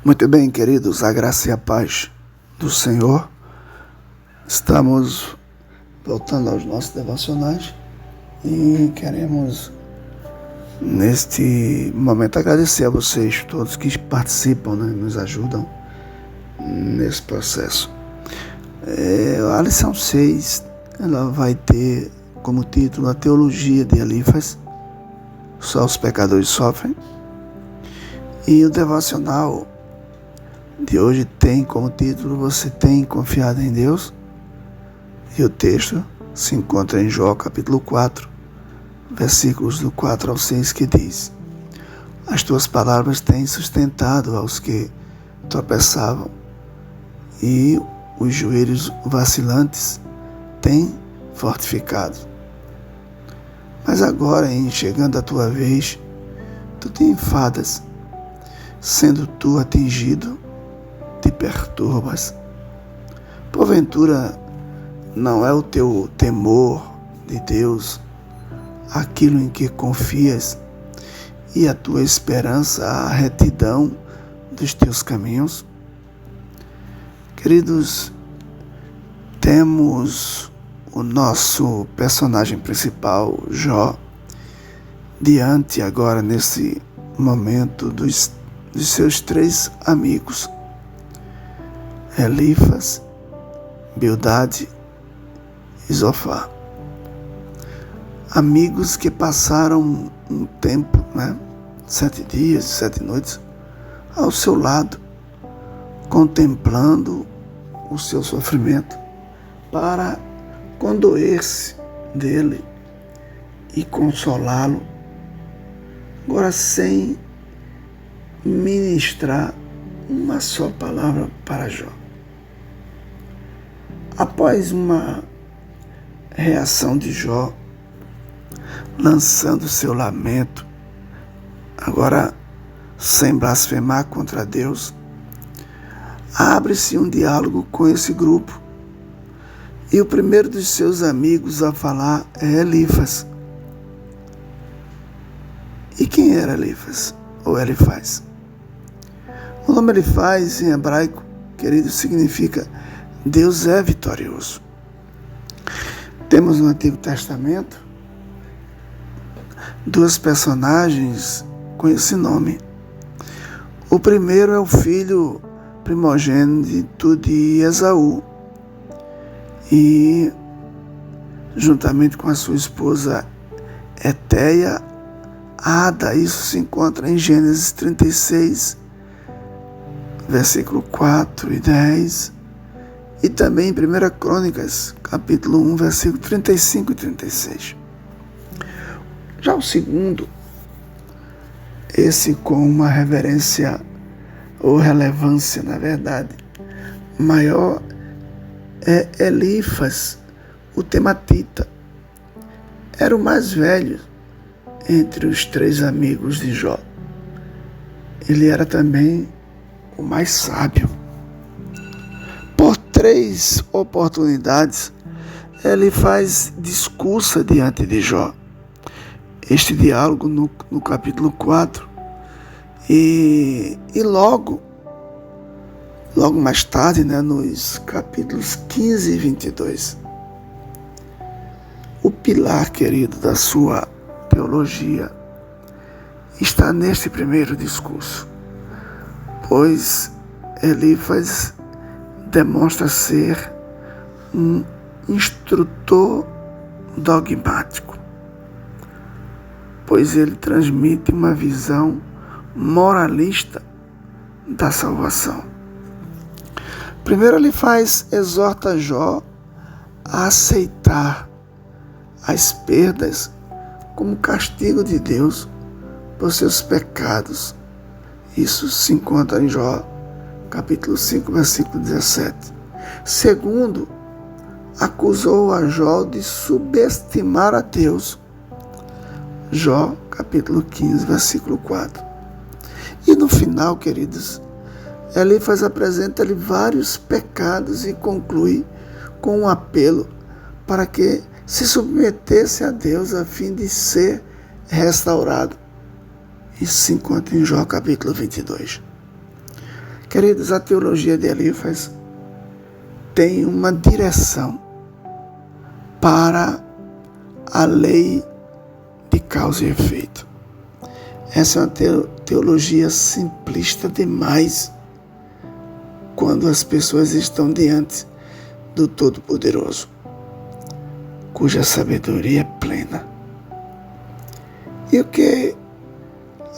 Muito bem, queridos, a graça e a paz do Senhor. Estamos voltando aos nossos devocionais e queremos, neste momento, agradecer a vocês todos que participam, nos ajudam nesse processo. A lição 6, ela vai ter como título a teologia de Elifas, só os pecadores sofrem, e o devocional de hoje tem como título Você tem confiado em Deus? E o texto se encontra em Jó capítulo 4, versículos do 4 ao 6, que diz: As tuas palavras têm sustentado aos que tropeçavam, e os joelhos vacilantes têm fortificado. Mas agora, em chegando a tua vez, tu te enfadas, sendo tu atingido, te perturbas. Porventura, não é o teu temor de Deus aquilo em que confias, e a tua esperança a retidão dos teus caminhos? Queridos, temos o nosso personagem principal, Jó, diante agora, nesse momento, dos seus três amigos, Elifas, Bildade e Zofar. Amigos que passaram um tempo, 7 dias, 7 noites, ao seu lado, contemplando o seu sofrimento, para condoer-se dele e consolá-lo, agora sem ministrar uma só palavra para Jó. Após uma reação de Jó, lançando seu lamento, agora sem blasfemar contra Deus, abre-se um diálogo com esse grupo. E o primeiro dos seus amigos a falar é Elifas. E quem era Elifas? Ou Elifaz? O nome Elifaz, em hebraico, querido, significa Deus é vitorioso. Temos no Antigo Testamento 2 personagens com esse nome. O primeiro é o filho primogênito de Esaú, e juntamente com a sua esposa Eteia, Ada. Isso se encontra em Gênesis 36, versículo 4 e 10, e também em 1 Crônicas, capítulo 1, versículo 35 e 36. Já o segundo, esse com uma reverência ou relevância, na verdade, maior, é Elifas, o tematita. Era o mais velho entre os 3 amigos de Jó. Ele era também o mais sábio. Por 3 oportunidades, ele faz discurso diante de Jó. Este diálogo no capítulo 4. E logo mais tarde, nos capítulos 15 e 22. O pilar, querido, da sua teologia está neste primeiro discurso, pois Elifas demonstra ser um instrutor dogmático, pois ele transmite uma visão moralista da salvação. Primeiro, Elifas exorta Jó a aceitar as perdas como castigo de Deus por seus pecados. Isso se encontra em Jó, capítulo 5, versículo 17. Segundo, acusou a Jó de subestimar a Deus. Jó, capítulo 15, versículo 4. E no final, queridos, Elifas apresenta-lhe vários pecados e conclui com um apelo para que se submetesse a Deus a fim de ser restaurado. Isso se encontra em Jó capítulo 22. Queridos, a teologia de Elifas tem uma direção para a lei de causa e efeito. Essa é uma teologia simplista demais quando as pessoas estão diante do Todo-Poderoso, cuja sabedoria é plena. E o que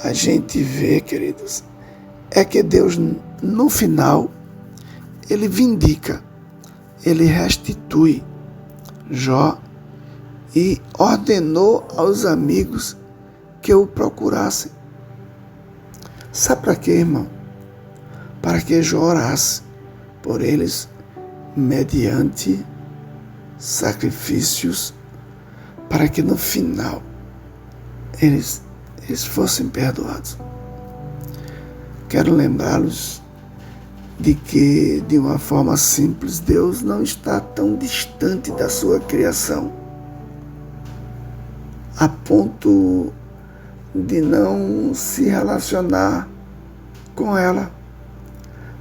a gente vê, queridos, é que Deus, no final, Ele vindica, Ele restitui Jó e ordenou aos amigos que o procurassem. Sabe para quê, irmão? Para que Jó orasse por eles mediante sacrifícios, para que no final eles fossem perdoados. Quero lembrá-los de que, de uma forma simples, Deus não está tão distante da sua criação, a ponto de não se relacionar com ela,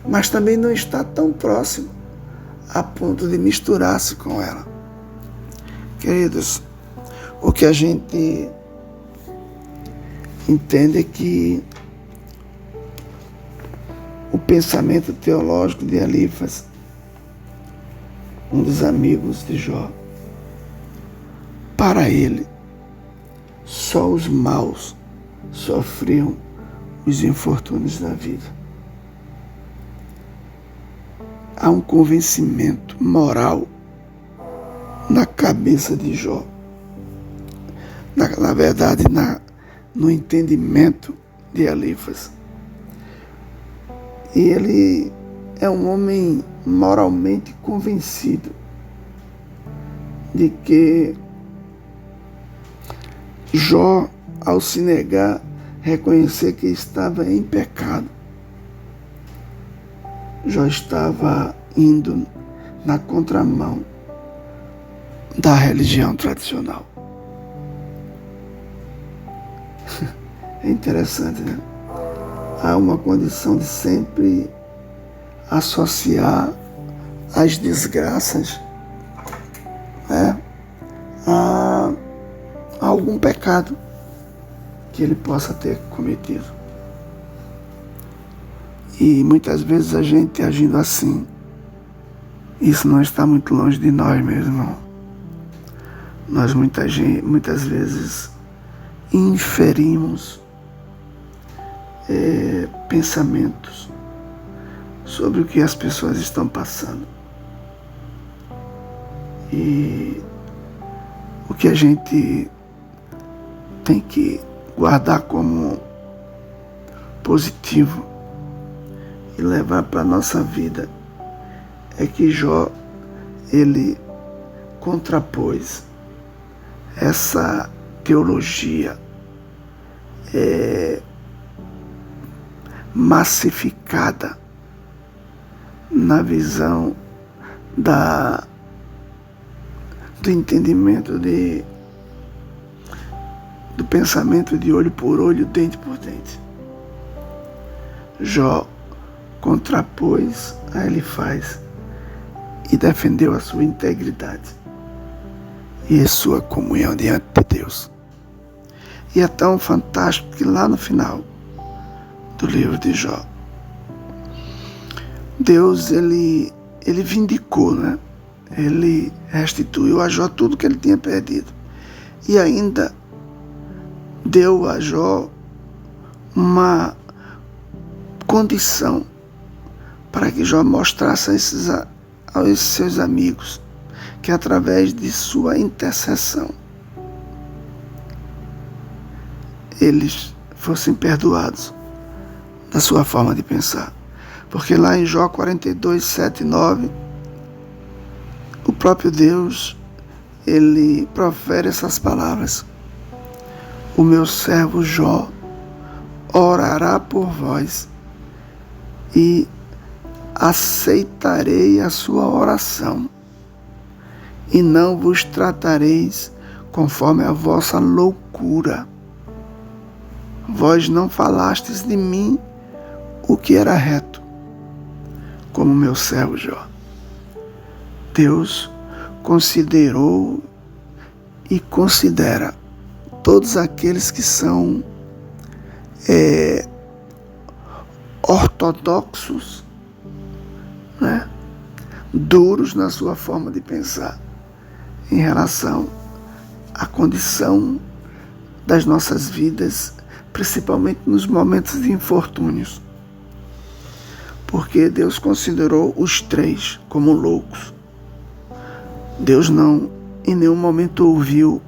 mas também não está tão próximo a ponto de misturar-se com ela. Queridos, o que a gente entende é que o pensamento teológico de Elifas, um dos amigos de Jó, para ele, só os maus sofriam os infortúnios da vida. Há um convencimento moral na cabeça de Jó, na verdade, no entendimento de Elifas. E ele é um homem moralmente convencido de que Jó, ao se negar, reconhecer que estava em pecado, Jó estava indo na contramão da religião tradicional. É interessante, né? Há uma condição de sempre associar as desgraças a algum pecado que ele possa ter cometido. E muitas vezes a gente agindo assim, isso não está muito longe de nós, meu irmão. Nós muitas vezes inferimos pensamentos sobre o que as pessoas estão passando. E o que a gente tem que guardar como positivo e levar para a nossa vida é que Jó, ele contrapôs essa teologia massificada na visão do entendimento do pensamento de olho por olho, dente por dente. Jó contrapôs a Elifaz e defendeu a sua integridade e a sua comunhão diante de Deus. E é tão fantástico que lá no final do livro de Jó, Deus, ele vindicou, né? Ele restituiu a Jó tudo que ele tinha perdido. E ainda deu a Jó uma condição para que Jó mostrasse a esses seus amigos que através de sua intercessão eles fossem perdoados da sua forma de pensar. Porque lá em Jó 42, 7 e 9, o próprio Deus, ele profere essas palavras: o meu servo Jó orará por vós e aceitarei a sua oração, e não vos tratareis conforme a vossa loucura. Vós não falastes de mim o que era reto, como meu servo Jó. Deus considerou e considera todos aqueles que são ortodoxos, né? Duros na sua forma de pensar em relação à condição das nossas vidas, principalmente nos momentos de infortúnios. Porque Deus considerou os três como loucos. Deus não em nenhum momento ouviu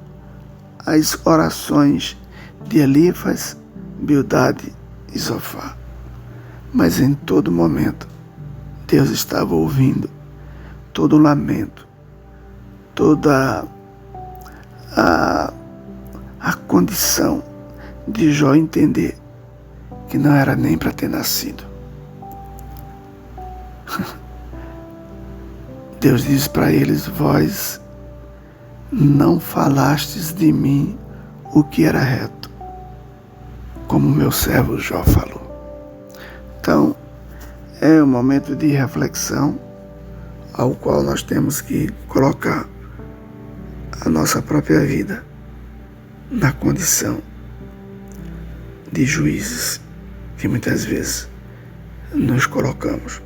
as orações de Elifas, Bildade e Zofar. Mas em todo momento, Deus estava ouvindo todo o lamento, toda a condição de Jó entender que não era nem para ter nascido. Deus diz para eles: vós não falastes de mim o que era reto, como meu servo Jó falou. Então, é um momento de reflexão ao qual nós temos que colocar a nossa própria vida na condição de juízes que muitas vezes nos colocamos.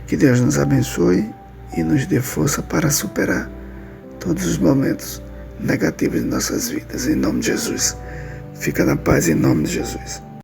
Que Deus nos abençoe e nos dê força para superar todos os momentos negativos de nossas vidas. Em nome de Jesus. Fica na paz em nome de Jesus.